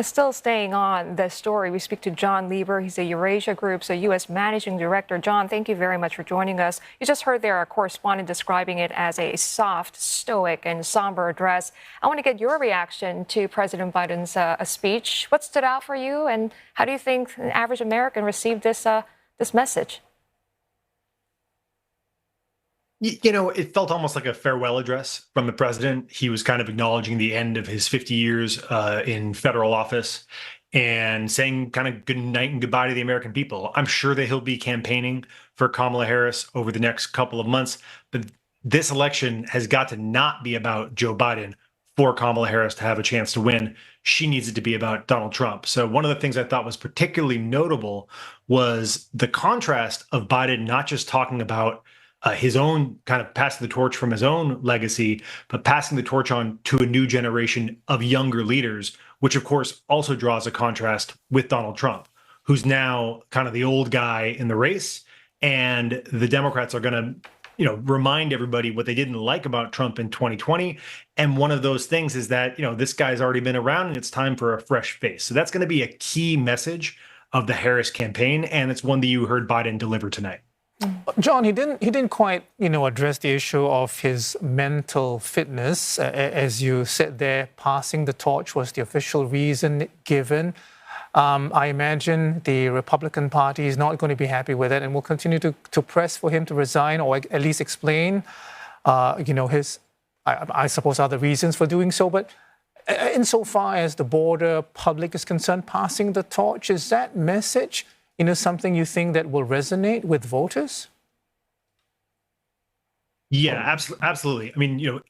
Still staying on the story, we speak to Jon Lieber. He's a Eurasia Group's U.S. Managing Director. Jon, thank you very much for joining us. You just heard there our correspondent describing it as a soft, stoic, and somber address. I want to get your reaction to President Biden's speech. What stood out for you, and how do you think an average American received this message? It felt almost like a farewell address from the president. He was kind of acknowledging the end of his 50 years in federal office and saying kind of good night and goodbye to the American people. I'm sure that he'll be campaigning for Kamala Harris over the next couple of months, but this election has got to not be about Joe Biden for Kamala Harris to have a chance to win. She needs it to be about Donald Trump. So one of the things I thought was particularly notable was the contrast of Biden not just talking about his own kind of passing the torch from his own legacy, but passing the torch on to a new generation of younger leaders, which of course also draws a contrast with Donald Trump, who's now kind of the old guy in the race. And the Democrats are going to, remind everybody what they didn't like about Trump in 2020. And one of those things is that, this guy's already been around and it's time for a fresh face. So that's going to be a key message of the Harris campaign. And it's one that you heard Biden deliver tonight. Jon, he didn't quite, address the issue of his mental fitness. As you said there, passing the torch was the official reason given. I imagine the Republican Party is not going to be happy with it and will continue to press for him to resign or at least explain, his, I suppose, other reasons for doing so. But insofar as the broader public is concerned, passing the torch, is that message something you think that will resonate with voters? Yeah, absolutely. I mean, you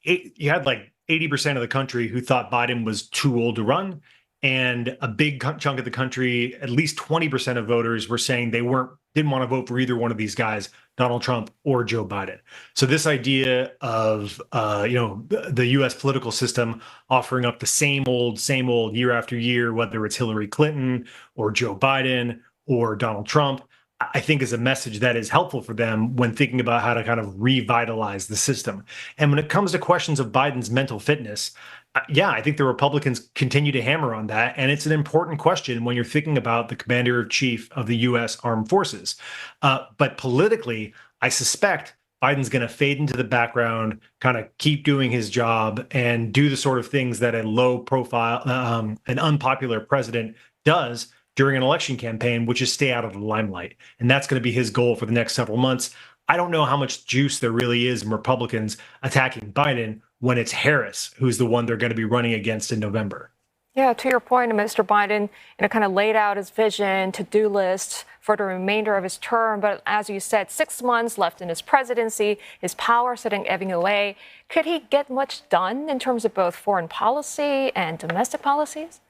had like 80% of the country who thought Biden was too old to run. And a big chunk of the country, at least 20% of voters, were saying they didn't want to vote for either one of these guys, Donald Trump or Joe Biden. So this idea of, the U.S. political system offering up the same old year after year, whether it's Hillary Clinton or Joe Biden or Donald Trump, I think is a message that is helpful for them when thinking about how to kind of revitalize the system. And when it comes to questions of Biden's mental fitness, I think the Republicans continue to hammer on that. And it's an important question when you're thinking about the commander-in-chief of the U.S. Armed Forces. But politically, I suspect Biden's going to fade into the background, kind of keep doing his job and do the sort of things that a low-profile, an unpopular president does during an election campaign, which is stay out of the limelight. And that's going to be his goal for the next several months. I don't know how much juice there really is in Republicans attacking Biden when it's Harris, who's the one they're going to be running against in November. Yeah, to your point, Mr. Biden, kind of laid out his vision, to-do list for the remainder of his term. But as you said, 6 months left in his presidency, his power sitting ebbing away. Could he get much done in terms of both foreign policy and domestic policies?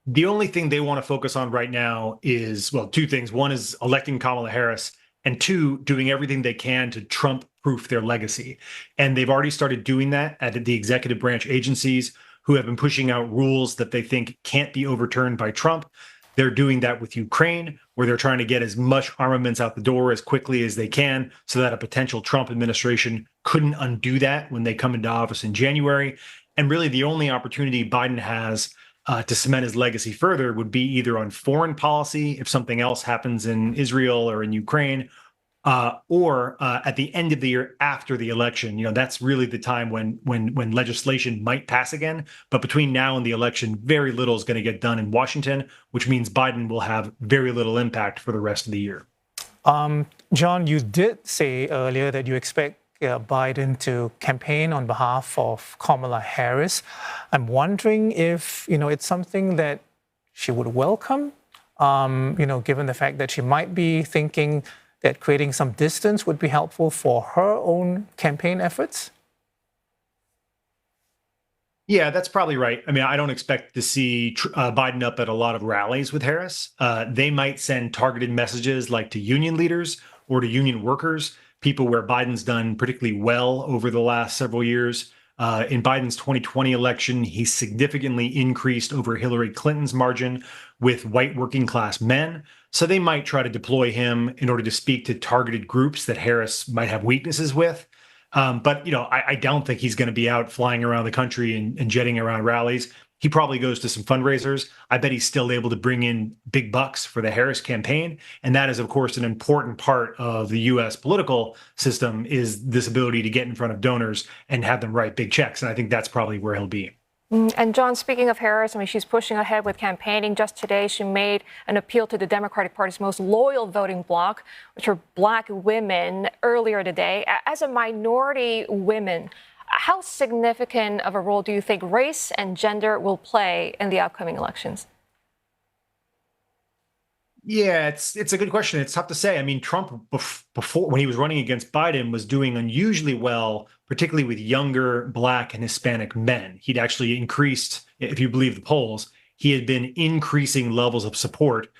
The only thing they want to focus on right now is, well, two things. One is electing Kamala Harris, and two, doing everything they can to Trump-proof their legacy. And they've already started doing that at the executive branch agencies who have been pushing out rules that they think can't be overturned by Trump. They're doing that with Ukraine, where they're trying to get as much armaments out the door as quickly as they can so that a potential Trump administration couldn't undo that when they come into office in January. And really the only opportunity Biden has to cement his legacy further would be either on foreign policy, if something else happens in Israel or in Ukraine, or at the end of the year after the election. That's really the time when legislation might pass again. But between now and the election, very little is going to get done in Washington, which means Biden will have very little impact for the rest of the year. Jon, you did say earlier that you expect Biden to campaign on behalf of Kamala Harris. I'm wondering if, it's something that she would welcome, given the fact that she might be thinking that creating some distance would be helpful for her own campaign efforts? Yeah, that's probably right. I mean, I don't expect to see Biden up at a lot of rallies with Harris. They might send targeted messages like to union leaders or to union workers, people where Biden's done particularly well over the last several years. In Biden's 2020 election, he significantly increased over Hillary Clinton's margin with white working class men. So they might try to deploy him in order to speak to targeted groups that Harris might have weaknesses with. But I don't think he's going to be out flying around the country and jetting around rallies. He probably goes to some fundraisers. I bet he's still able to bring in big bucks for the Harris campaign. And that is, of course, an important part of the U.S. political system, is this ability to get in front of donors and have them write big checks. And I think that's probably where he'll be. And John, speaking of Harris, I mean, she's pushing ahead with campaigning. Just today, she made an appeal to the Democratic Party's most loyal voting bloc, which are Black women, earlier today. As a minority women, how significant of a role do you think race and gender will play in the upcoming elections? Yeah, it's a good question. It's tough to say. I mean, Trump, before, when he was running against Biden, was doing unusually well, particularly with younger Black and Hispanic men. He'd actually increased, if you believe the polls, he had been increasing levels of support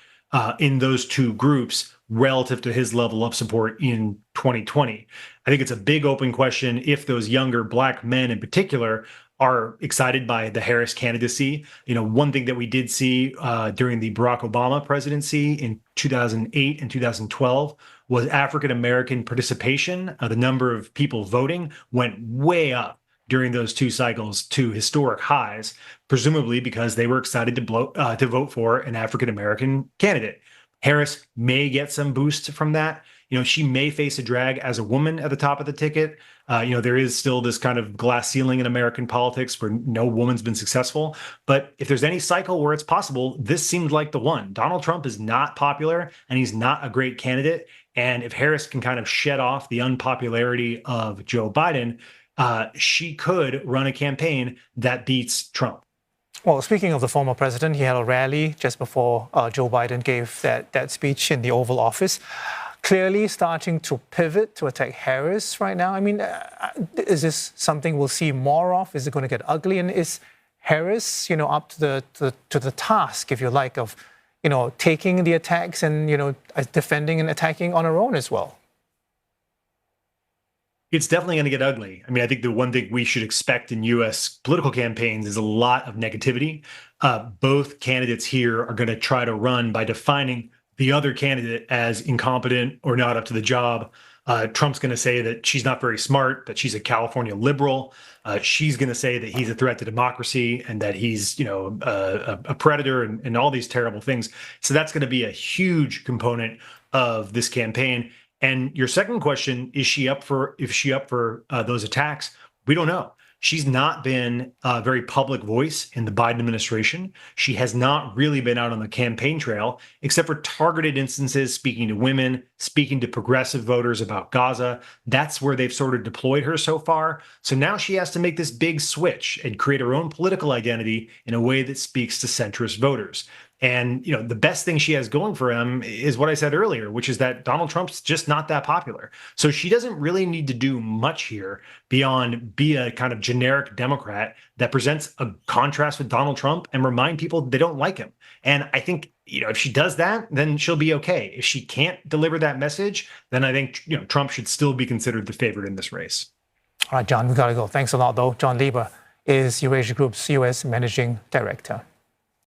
in those two groups relative to his level of support in 2020. I think it's a big open question if those younger Black men in particular are excited by the Harris candidacy. One thing that we did see during the Barack Obama presidency in 2008 and 2012 was African-American participation. The number of people voting went way up during those two cycles to historic highs, presumably because they were excited to vote for an African-American candidate. Harris may get some boost from that. She may face a drag as a woman at the top of the ticket. There is still this kind of glass ceiling in American politics where no woman's been successful. But if there's any cycle where it's possible, this seemed like the one. Donald Trump is not popular and he's not a great candidate. And if Harris can kind of shed off the unpopularity of Joe Biden, she could run a campaign that beats Trump. Well, speaking of the former president, he had a rally just before Joe Biden gave that speech in the Oval Office. Clearly starting to pivot to attack Harris right now. I mean, is this something we'll see more of? Is it going to get ugly? And is Harris, up to the task, if you like, of, taking the attacks and, defending and attacking on her own as well? It's definitely going to get ugly. I mean, I think the one thing we should expect in U.S. political campaigns is a lot of negativity. Both candidates here are going to try to run by defining the other candidate as incompetent or not up to the job. Trump's going to say that she's not very smart, that she's a California liberal. She's going to say that he's a threat to democracy and that he's, a predator and all these terrible things. So that's going to be a huge component of this campaign. And your second question, is she up for those attacks? We don't know. She's not been a very public voice in the Biden administration. She has not really been out on the campaign trail, except for targeted instances, speaking to women, speaking to progressive voters about Gaza. That's where they've sort of deployed her so far. So now she has to make this big switch and create her own political identity in a way that speaks to centrist voters. And, the best thing she has going for him is what I said earlier, which is that Donald Trump's just not that popular. So she doesn't really need to do much here beyond be a kind of generic Democrat that presents a contrast with Donald Trump and remind people they don't like him. And I think, if she does that, then she'll be okay. If she can't deliver that message, then I think, Trump should still be considered the favorite in this race. All right, John, we got to go. Thanks a lot, though. Jon Lieber is Eurasia Group's U.S. Managing Director.